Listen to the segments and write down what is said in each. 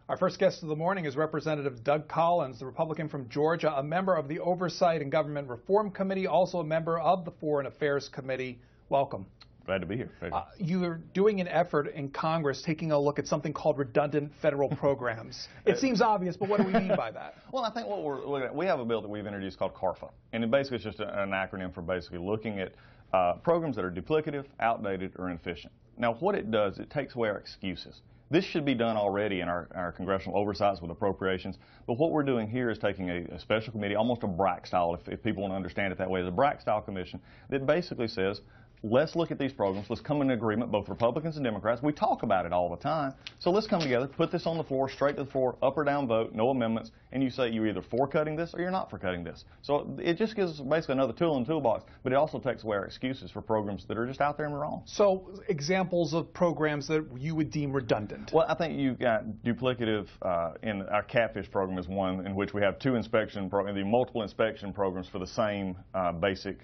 Our first guest of the morning is Representative Doug Collins, the Republican from Georgia, a member of the Oversight and Government Reform Committee, also a member of the Foreign Affairs Committee. Welcome. Glad to be here. You're doing an effort in Congress taking a look at something called redundant federal programs. It seems obvious, but what do we mean by that? Well, I think what we're looking at, we have a bill that we've introduced called CARFA, and it basically is just an acronym for basically looking at programs that are duplicative, outdated, or inefficient. Now, what it does, it takes away our excuses. This should be done already in our congressional oversights with appropriations, but what we're doing here is taking a special committee, almost a BRAC style, if people want to understand it that way, the BRAC style commission that basically says, let's look at these programs, let's come in agreement, both Republicans and Democrats. We talk about it all the time, so let's come together, put this on the floor, straight to the floor, up or down vote, no amendments, and you say you're either for cutting this or you're not for cutting this. So it just gives us basically another tool in the toolbox, but it also takes away our excuses for programs that are just out there and wrong. So examples of programs that you would deem redundant? Well, I think you've got duplicative in our catfish program is one in which we have two the multiple inspection programs for the same basic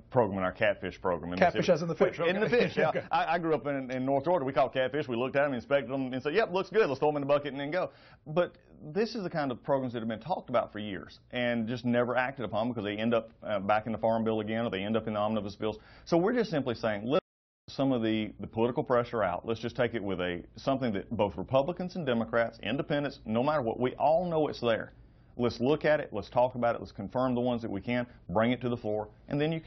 program in our catfish program. Catfish as in the fish. In the fish, yeah. Okay. I grew up in North Georgia. We caught catfish. We looked at them, inspected them, and said, yep, looks good. Let's throw them in the bucket and then go. But this is the kind of programs that have been talked about for years and just never acted upon because they end up back in the Farm Bill again or they end up in the omnibus bills. So we're just simply saying, let's take some of the political pressure out. Let's just take it with something that both Republicans and Democrats, independents, no matter what, we all know it's there. Let's look at it, let's talk about it, let's confirm the ones that we can, bring it to the floor, and then you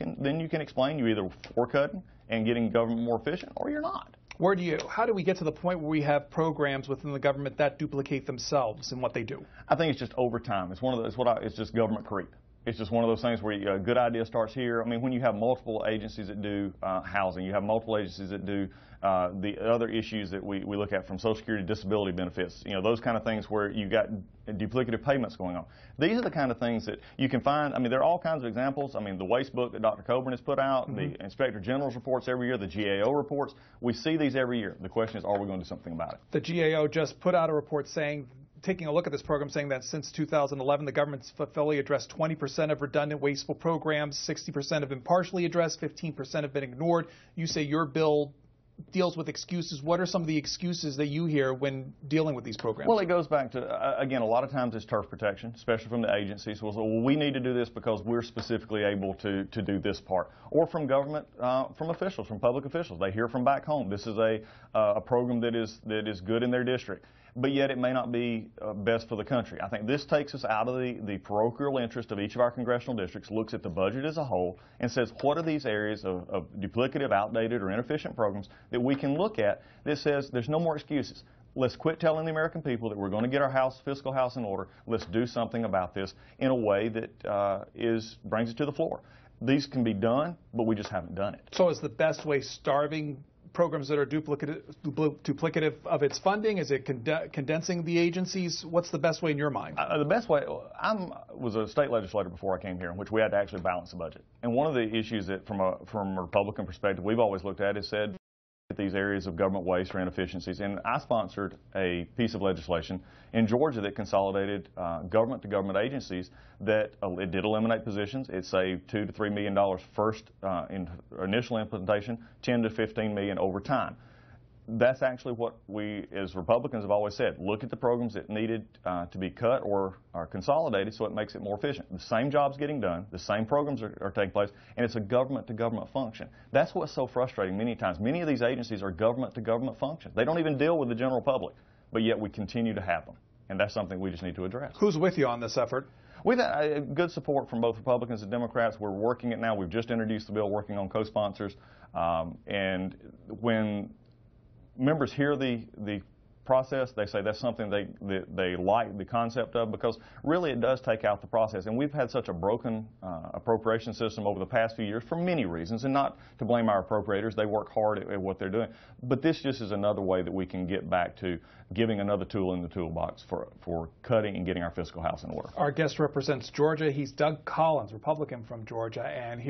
can explain you're either for cutting and getting government more efficient or you're not. How do we get to the point where we have programs within the government that duplicate themselves in what they do? I think it's just over time. It's one of those, it's just government creep. It's just one of those things where a good idea starts here. I mean, when you have multiple agencies that do housing, you have multiple agencies that do the other issues that we look at from Social Security disability benefits, those kind of things where you got duplicative payments going on. These are the kind of things that you can find. I mean, there are all kinds of examples. I mean, the waste book that Dr. Coburn has put out, the Inspector General's reports every year, the GAO reports. We see these every year. The question is, are we going to do something about it? The GAO just put out a report taking a look at this program, saying that since 2011, the government's fully addressed 20% of redundant, wasteful programs, 60% have been partially addressed, 15% have been ignored. You say your bill deals with excuses. What are some of the excuses that you hear when dealing with these programs? Well, it goes back to, again, a lot of times it's turf protection, especially from the agencies. Well, we need to do this because we're specifically able to do this part. Or from government, from officials, from public officials. They hear from back home. This is a program that is good in their district, but yet it may not be best for the country. I think this takes us out of the parochial interest of each of our congressional districts, looks at the budget as a whole, and says, what are these areas of duplicative, outdated, or inefficient programs that we can look at that says there's no more excuses. Let's quit telling the American people that we're going to get our fiscal house in order. Let's do something about this in a way that brings it to the floor. These can be done, but we just haven't done it. So is the best way starving programs that are duplicative of its funding? Is it condensing the agencies? What's the best way in your mind? The best way, I was a state legislator before I came here, in which we had to actually balance the budget. And one of the issues that from a Republican perspective we've always looked at is said these areas of government waste or inefficiencies. And I sponsored a piece of legislation in Georgia that consolidated government-to-government agencies that it did eliminate positions. It saved $2 to $3 million first in initial implementation, $10 to $15 million over time. That's actually what we, as Republicans, have always said. Look at the programs that needed to be cut or are consolidated so it makes it more efficient. The same job's getting done, the same programs are taking place, and it's a government-to-government function. That's what's so frustrating many times. Many of these agencies are government-to-government functions. They don't even deal with the general public, but yet we continue to have them, and that's something we just need to address. Who's with you on this effort? We've had good support from both Republicans and Democrats. We're working it now. We've just introduced the bill, working on co-sponsors, and when members hear the process, they say that's something they like the concept of, because really it does take out the process. And we've had such a broken appropriation system over the past few years for many reasons, and not to blame our appropriators. They work hard at what they're doing. But this just is another way that we can get back to giving another tool in the toolbox for cutting and getting our fiscal house in order. Our guest represents Georgia. He's Doug Collins, Republican from Georgia, and